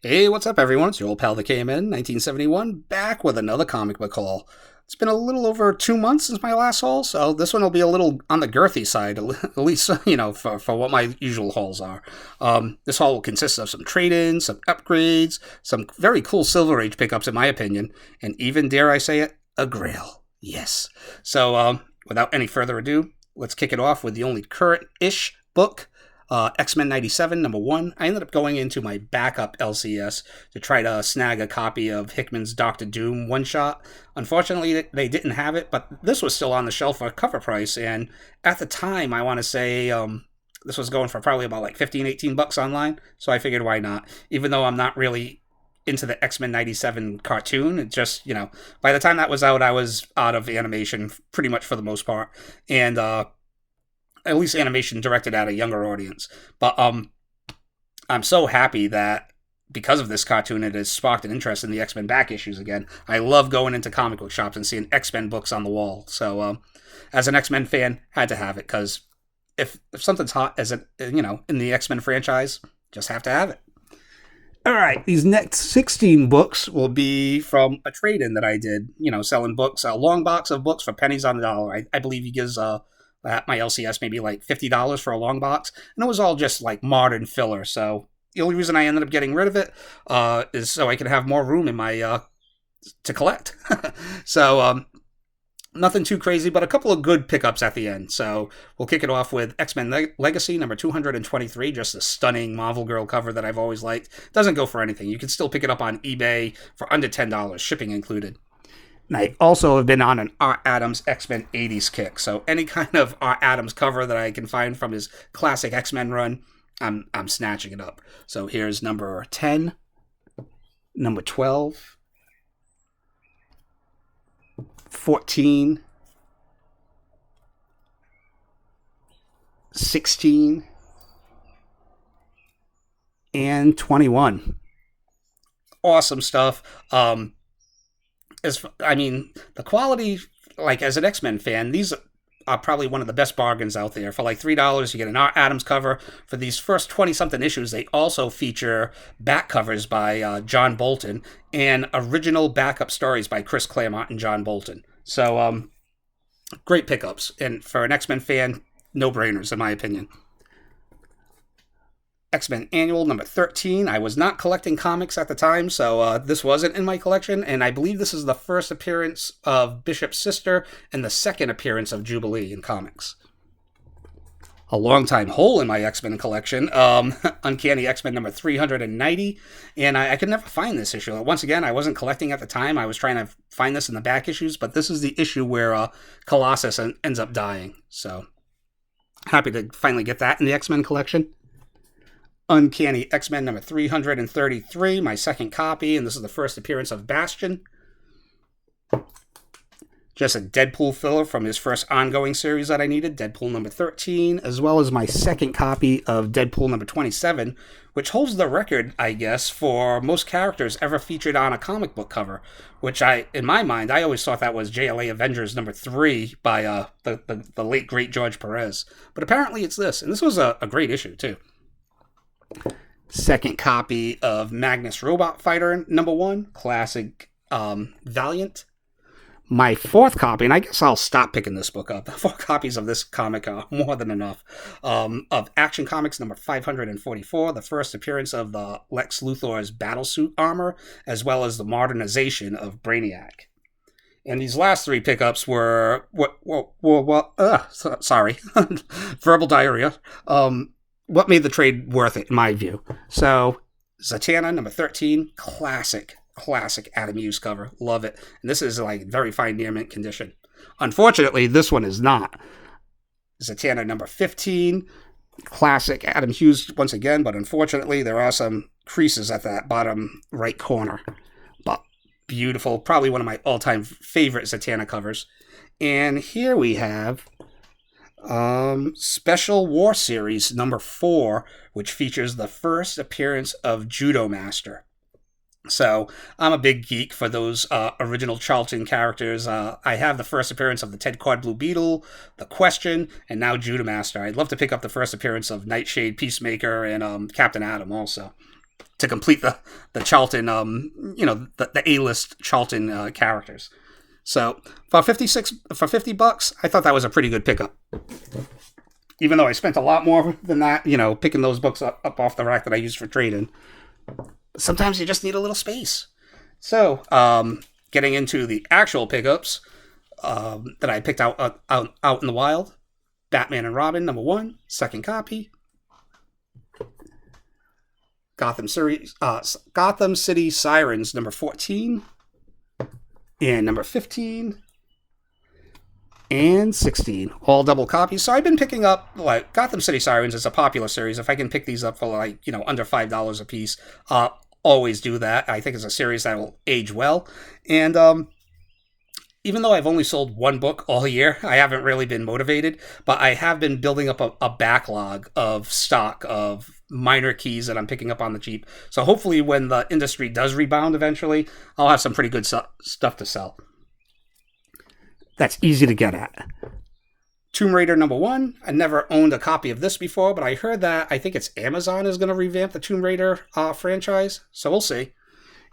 Hey, what's up, everyone? It's your old pal that came in, 1971, back with another comic book haul. It's been a little over 2 months since my last haul, so this one will be a little on the girthy side, at least, for what my usual hauls are. This haul will consist of some trade-ins, some upgrades, some very cool Silver Age pickups, in my opinion, and even, dare I say it, a grail. Yes. So, without any further ado, let's kick it off with the only current-ish book, X-Men 97, number 1. I ended up going into my backup LCS to try to snag a copy of Hickman's Doctor Doom one-shot. Unfortunately, they didn't have it, but this was still on the shelf for cover price, and at the time, I want to say this was going for probably about like 15, 18 bucks online, so I figured why not, even though I'm not really into the X-Men 97 cartoon. It just, by the time that was out, I was out of animation pretty much for the most part, and at least animation directed at a younger audience. But I'm so happy that because of this cartoon, it has sparked an interest in the X-Men back issues again. I love going into comic book shops and seeing X-Men books on the wall. So as an X-Men fan, had to have it, because if something's hot as in the X-Men franchise, just have to have it. All right, these next 16 books will be from a trade-in that I did, selling books, a long box of books for pennies on the dollar. I believe he gives at my LCS maybe like $50 for a long box, and it was all just like modern filler. So the only reason I ended up getting rid of it is so I can have more room in my to collect. So nothing too crazy, but a couple of good pickups at the end. So we'll kick it off with X-Men Legacy number 223, just a stunning Marvel Girl cover that I've always liked. Doesn't go for anything. You can still pick it up on eBay for under $10, shipping included. And I also have been on an Art Adams X-Men 80s kick, so any kind of Art Adams cover that I can find from his classic X-Men run, I'm snatching it up. So here's number 10, number 12, 14, 16, and 21. Awesome stuff. The quality, like as an X-Men fan, these are probably one of the best bargains out there. For like $3, you get an Art Adams cover. For these first 20-something issues, they also feature back covers by John Bolton and original backup stories by Chris Claremont and John Bolton. So, great pickups. And for an X-Men fan, no-brainers, in my opinion. X-Men Annual number 13. I was not collecting comics at the time, so this wasn't in my collection, and I believe this is the first appearance of Bishop's sister and the second appearance of Jubilee in comics. A long-time hole in my X-Men collection, Uncanny X-Men number 390, and I could never find this issue. Once again, I wasn't collecting at the time. I was trying to find this in the back issues, but this is the issue where Colossus ends up dying, so happy to finally get that in the X-Men collection. Uncanny X-Men number 333, my second copy, and this is the first appearance of Bastion. Just a Deadpool filler from his first ongoing series that I needed, Deadpool number 13, as well as my second copy of Deadpool number 27, which holds the record, I guess, for most characters ever featured on a comic book cover, which in my mind, I always thought that was JLA Avengers number 3 by the late, great George Perez. But apparently it's this, and this was a great issue, too. Second copy of Magnus Robot Fighter number 1, classic Valiant. My fourth copy, and I guess I'll stop picking this book up. 4 copies of this comic are more than enough. Of Action Comics number 544, the first appearance of the Lex Luthor's battlesuit armor, as well as the modernization of Brainiac. And these last 3 pickups were verbal diarrhea. What made the trade worth it, in my view? So, Zatanna, number 13, classic Adam Hughes cover. Love it. And this is like very fine near mint condition. Unfortunately, this one is not. Zatanna, number 15, classic Adam Hughes once again, but unfortunately, there are some creases at that bottom right corner. But beautiful. Probably one of my all-time favorite Zatanna covers. And here we have Special War Series number 4, which features the first appearance of Judo Master. So I'm a big geek for those original Charlton characters. I have the first appearance of the Ted Kord Blue Beetle, the Question, and now Judo Master. I'd love to pick up the first appearance of Nightshade, Peacemaker, and Captain Atom also. to complete the Charlton, the A-list Charlton characters. So for $50, I thought that was a pretty good pickup. Even though I spent a lot more than that, picking those books up off the rack that I used for trading. Sometimes you just need a little space. So, getting into the actual pickups that I picked out in the wild. Batman and Robin, number 1, second copy. Gotham City Sirens, number 14. And number 15. And 16, all double copies. So I've been picking up, like, Gotham City Sirens is a popular series. If I can pick these up for, like, under $5 a piece, always do that. I think it's a series that will age well. And even though I've only sold one book all year, I haven't really been motivated, but I have been building up a backlog of stock of minor keys that I'm picking up on the cheap. So hopefully when the industry does rebound eventually, I'll have some pretty good stuff to sell. That's easy to get at. Tomb Raider number 1. I never owned a copy of this before, but I heard that I think it's Amazon is going to revamp the Tomb Raider franchise, so we'll see.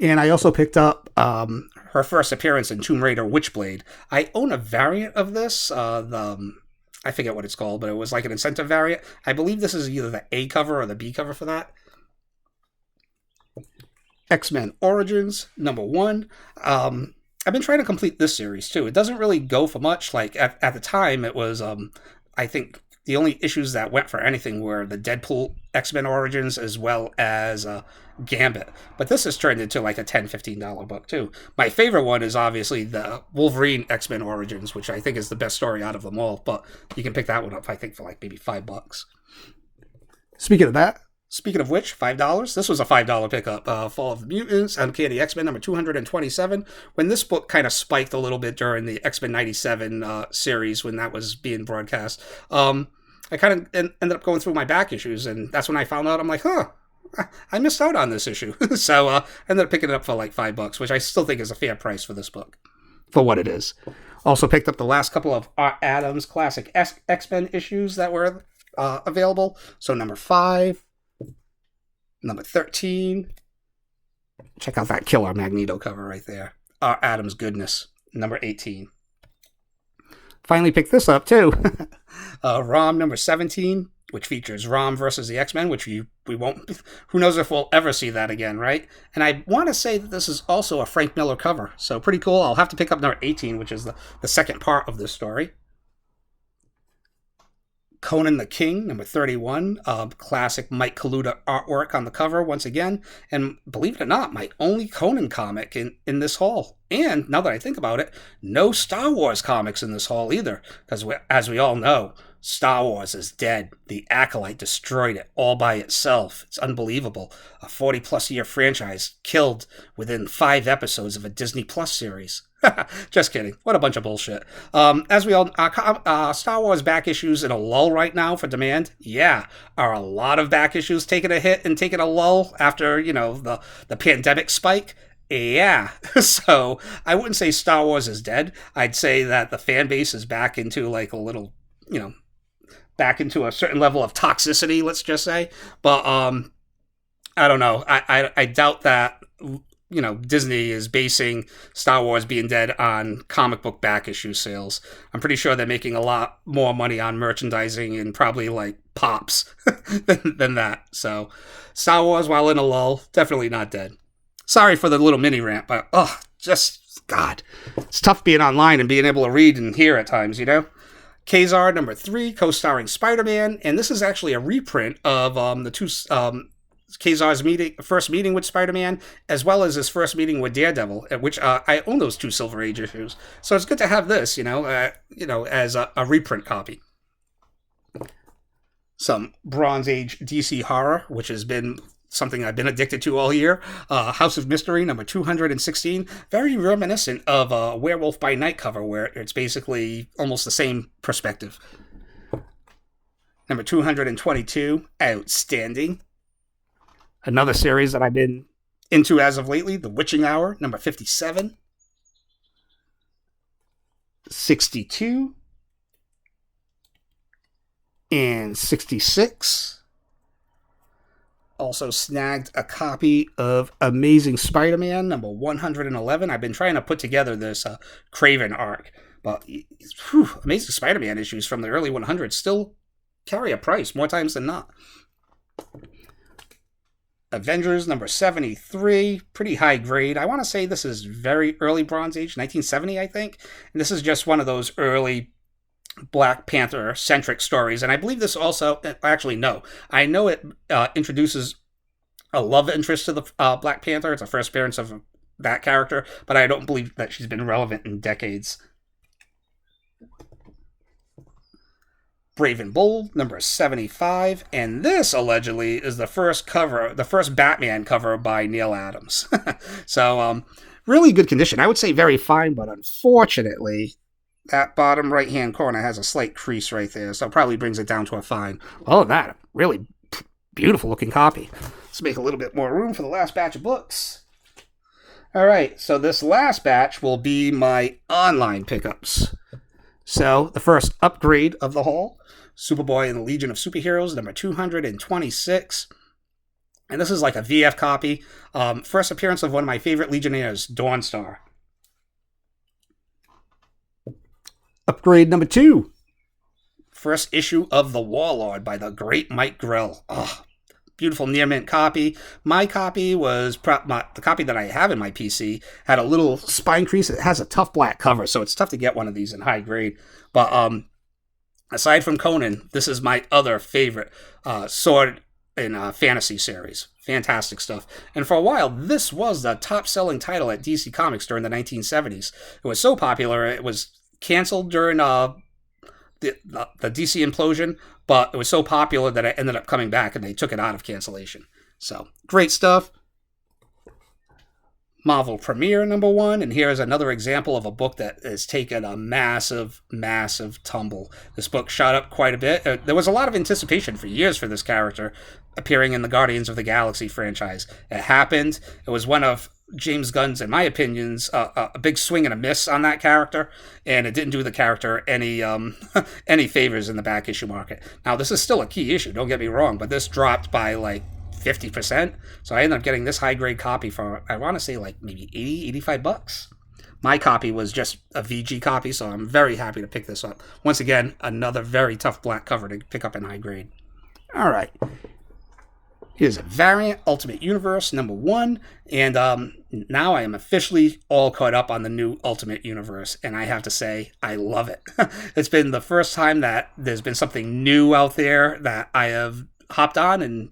And I also picked up her first appearance in Tomb Raider Witchblade. I own a variant of this, I forget what it's called, but it was like an incentive variant. I believe this is either the A cover or the B cover for that. X-Men Origins number 1. I've been trying to complete this series too. It doesn't really go for much. Like at the time, it was I think the only issues that went for anything were the Deadpool X-Men Origins as well as Gambit. But this has turned into like a $10, $15 book too. My favorite one is obviously the Wolverine X-Men Origins, which I think is the best story out of them all. But you can pick that one up, I think, for like maybe $5. Speaking of which, $5. This was a $5 pickup. Fall of the Mutants, Uncanny X-Men number 227. When this book kind of spiked a little bit during the X-Men 97 series when that was being broadcast, I kind of ended up going through my back issues, and that's when I found out. I'm like, I missed out on this issue. So I ended up picking it up for like $5, which I still think is a fair price for this book, for what it is. Also picked up the last couple of Art Adams classic X-Men issues that were available. So number 5. Number 13. Check out that killer Magneto cover right there. Adam's Goodness. Number 18. Finally picked this up too. ROM number 17, which features ROM versus the X-Men, which we won't... Who knows if we'll ever see that again, right? And I want to say that this is also a Frank Miller cover. So pretty cool. I'll have to pick up number 18, which is the second part of this story. Conan the King, number 31, classic Mike Kaluta artwork on the cover once again, and believe it or not, my only Conan comic in this haul. And now that I think about it, no Star Wars comics in this haul either, because as we all know, Star Wars is dead. The Acolyte destroyed it all by itself. It's unbelievable. A 40-plus year franchise killed within 5 episodes of a Disney Plus series. Just kidding. What a bunch of bullshit. As we all, Star Wars back issues in a lull right now for demand. Yeah, are a lot of back issues taking a hit and taking a lull after the pandemic spike? Yeah. So I wouldn't say Star Wars is dead. I'd say that the fan base is back into like a little, back into a certain level of toxicity. Let's just say, but I don't know. I doubt that. Disney is basing Star Wars being dead on comic book back issue sales. I'm pretty sure they're making a lot more money on merchandising and probably like pops than that. So Star Wars, while in a lull, definitely not dead. Sorry for the little mini rant, but God, it's tough being online and being able to read and hear at times, Kazar number 3, co-starring Spider-Man, and this is actually a reprint of the two Kazar's first meeting with Spider-Man, as well as his first meeting with Daredevil, which I own those 2 Silver Age issues. So it's good to have this, as a reprint copy. Some Bronze Age DC horror, which has been something I've been addicted to all year. House of Mystery, number 216. Very reminiscent of a Werewolf by Night cover, where it's basically almost the same perspective. Number 222, Outstanding. Another series that I've been into as of lately, The Witching Hour, number 57. 62. And 66. Also snagged a copy of Amazing Spider-Man number 111. I've been trying to put together this Craven arc, but Amazing Spider-Man issues from the early 100s still carry a price more times than not. Avengers number 73, pretty high grade. I want to say this is very early Bronze Age, 1970, I think. And this is just one of those early Black Panther-centric stories. And I believe this also, actually, no. I know it introduces a love interest to the Black Panther. It's the first appearance of that character, but I don't believe that she's been relevant in decades. Brave and Bold, number 75, and this allegedly is the first Batman cover by Neil Adams. So, really good condition. I would say very fine, but unfortunately, that bottom right-hand corner has a slight crease right there, so it probably brings it down to a fine. All of that, really beautiful-looking copy. Let's make a little bit more room for the last batch of books. All right, so this last batch will be my online pickups. So, the first upgrade of the haul, Superboy and the Legion of Superheroes, number 226. And this is like a VF copy. First appearance of one of my favorite Legionnaires, Dawnstar. Upgrade number 2. First issue of The Warlord by the great Mike Grell. Oh, beautiful near mint copy. My copy was, the copy that I have in my PC had a little spine crease. It has a tough black cover, so it's tough to get one of these in high grade. But aside from Conan, this is my other favorite sword in fantasy series. Fantastic stuff. And for a while, this was the top-selling title at DC Comics during the 1970s. It was so popular, it was canceled during the DC implosion, but it was so popular that it ended up coming back and they took it out of cancellation. So, great stuff. Marvel Premiere number 1, and here is another example of a book that has taken a massive, massive tumble. This book shot up quite a bit. There was a lot of anticipation for years for this character appearing in the Guardians of the Galaxy franchise. It happened. It was one of James Gunn's, in my opinions, a big swing and a miss on that character, and it didn't do the character any any favors in the back issue market. Now, this is still a key issue, don't get me wrong, but this dropped by like 50%. So I ended up getting this high grade copy for, I want to say like maybe $85. My copy was just a VG copy, so I'm very happy to pick this up. Once again, another very tough black cover to pick up in high grade. All right. Here's a Variant Ultimate Universe number 1, and now I am officially all caught up on the new Ultimate Universe, and I have to say, I love it. It's been the first time that there's been something new out there that I have hopped on, and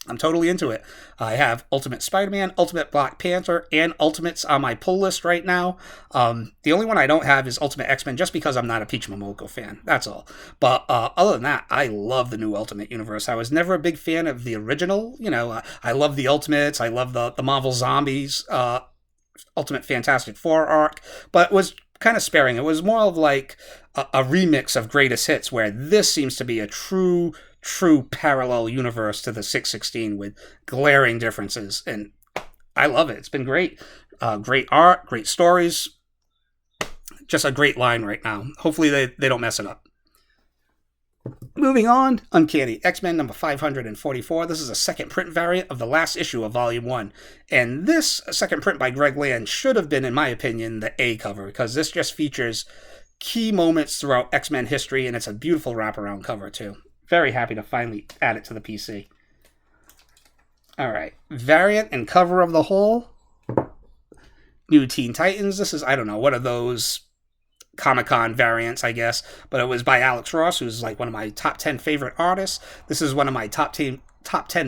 I'm totally into it. I have Ultimate Spider-Man, Ultimate Black Panther, and Ultimates on my pull list right now. The only one I don't have is Ultimate X-Men, just because I'm not a Peach Momoko fan. That's all. But other than that, I love the new Ultimate Universe. I was never a big fan of the original. You know, I love the Ultimates. I love the Marvel Zombies Ultimate Fantastic Four arc. But it was kind of sparing. It was more of like a remix of Greatest Hits, where this seems to be a true parallel universe to the 616 with glaring differences, and I love it. It's been great. Great art, great stories, just a great line right now. Hopefully they don't mess it up. Moving on, Uncanny X-Men number 544. This is a second print variant of the last issue of Volume 1. And this second print by Greg Land should have been, in my opinion, the A cover, because this just features key moments throughout X-Men history, and it's a beautiful wraparound cover, too. Very happy to finally add it to the PC. All right. Variant and cover of the whole. New Teen Titans. This is, I don't know, one of those Comic-Con variants, I guess. But it was by Alex Ross, who's like one of my top 10 favorite artists. This is one of my top 10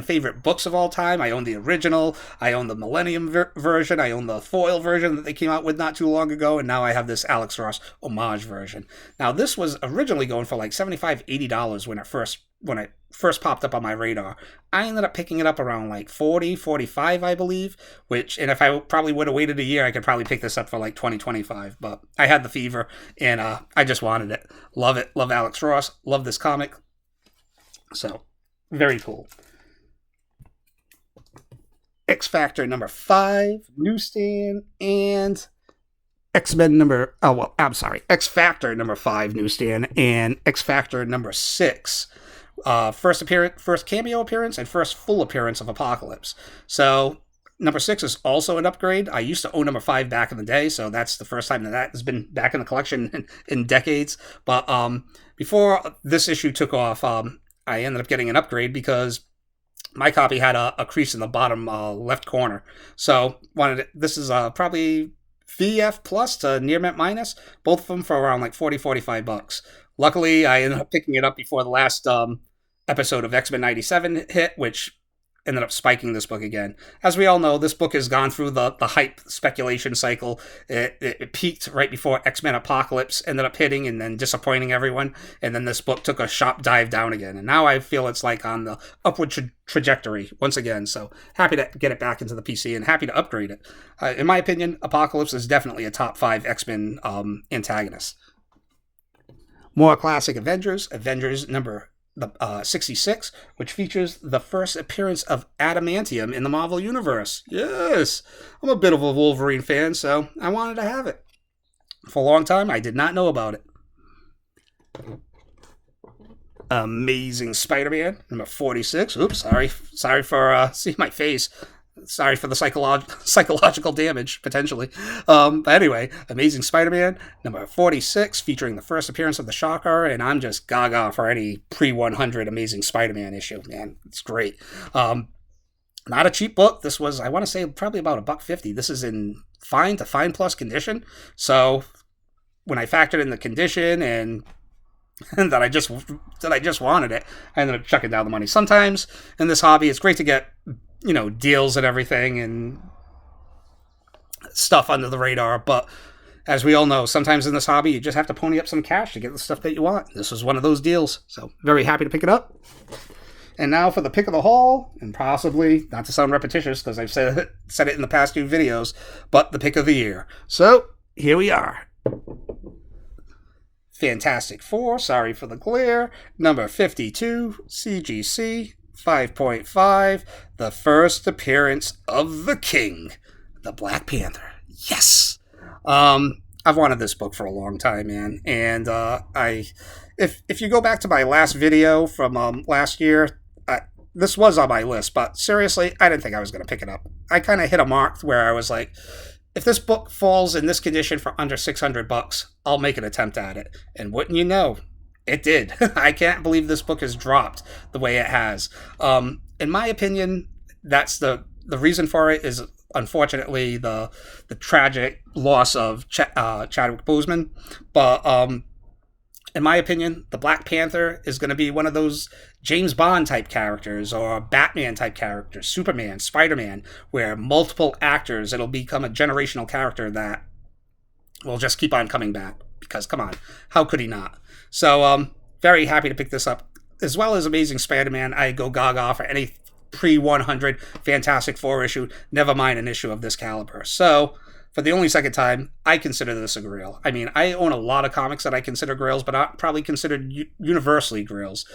favorite books of all time. I own the original. I own the Millennium version. I own the foil version that they came out with not too long ago. And now I have this Alex Ross homage version. Now, this was originally going for like $75, $80 when it first popped up on my radar. I ended up picking it up around like $40, $45, I believe. And if I probably would have waited a year, I could probably pick this up for like $20, $25. But I had the fever, and I just wanted it. Love it. Love Alex Ross. Love this comic. So, very cool. X Factor number 5, newsstand, and X Factor number 5, newsstand, and X Factor number 6, First cameo appearance, and first full appearance of Apocalypse. So number 6 is also an upgrade. I used to own number 5 back in the day, so that's the first time that has been back in the collection in decades. But before this issue took off, I ended up getting an upgrade because my copy had a crease in the bottom left corner. So this is probably VF plus to near mint minus, both of them for around like 40-45 bucks. Luckily, I ended up picking it up before the last episode of X-Men 97 hit, which ended up spiking this book again. As we all know, this book has gone through the hype speculation cycle. It peaked right before X-Men Apocalypse ended up hitting and then disappointing everyone. And then this book took a sharp dive down again. And now I feel it's like on the upward trajectory once again. So happy to get it back into the PC and happy to upgrade it. In my opinion, Apocalypse is definitely a top 5 X-Men antagonist. More classic Avengers number 66, which features the first appearance of adamantium in the Marvel Universe. Yes! I'm a bit of a Wolverine fan, so I wanted to have it. For a long time, I did not know about it. Amazing Spider-Man, number 46. Oops, sorry for seeing my face. Sorry for the psychological damage, potentially. But anyway, Amazing Spider-Man, number 46, featuring the first appearance of the Shocker, and I'm just gaga for any pre-100 Amazing Spider-Man issue, man. It's great. Not a cheap book. This was, I want to say, probably about $1.50. This is in fine to fine plus condition. So when I factored in the condition and that I just wanted it, I ended up chucking down the money. Sometimes in this hobby, it's great to get deals and everything and stuff under the radar. But as we all know, sometimes in this hobby, you just have to pony up some cash to get the stuff that you want. This was one of those deals. So very happy to pick it up. And now for the pick of the haul, and possibly, not to sound repetitious because I've said it in the past few videos, but the pick of the year. So here we are. Fantastic Four, sorry for the glare, number 52, CGC, 5.5, the first appearance of the King, the Black Panther. Yes! I've wanted this book for a long time, man. And if you go back to my last video from last year, this was on my list, but seriously, I didn't think I was going to pick it up. I kind of hit a mark where I was like, if this book falls in this condition for under $600, I'll make an attempt at it. And wouldn't you know, it did. I can't believe this book has dropped the way it has. In my opinion, that's the reason for it is unfortunately the tragic loss of Chadwick Boseman. But in my opinion, the Black Panther is going to be one of those James Bond type characters or Batman type characters, Superman, Spider-Man, where multiple actors, it'll become a generational character that will just keep on coming back. Because, come on, how could he not? So, very happy to pick this up. As well as Amazing Spider-Man, I go gaga for any pre-100 Fantastic Four issue, never mind an issue of this caliber. So, for the only second time, I consider this a grail. I mean, I own a lot of comics that I consider grails, but I probably considered universally grails.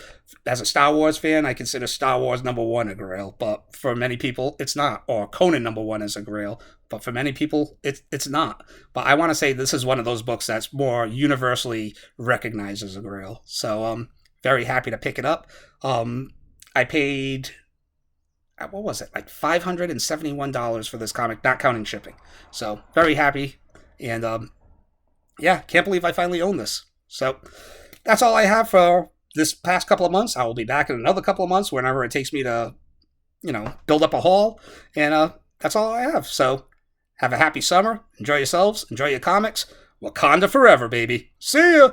As a Star Wars fan, I consider Star Wars #1 a grail, but for many people, it's not. Or Conan #1 is a grail, but for many people, it's not. But I want to say this is one of those books that's more universally recognized as a grail. So, very happy to pick it up. I paid, what was it, like $571 for this comic, not counting shipping. So, very happy. And, yeah, can't believe I finally own this. So, that's all I have for this past couple of months. I will be back in another couple of months whenever it takes me to, build up a haul. And that's all I have. So, have a happy summer. Enjoy yourselves. Enjoy your comics. Wakanda forever, baby. See ya!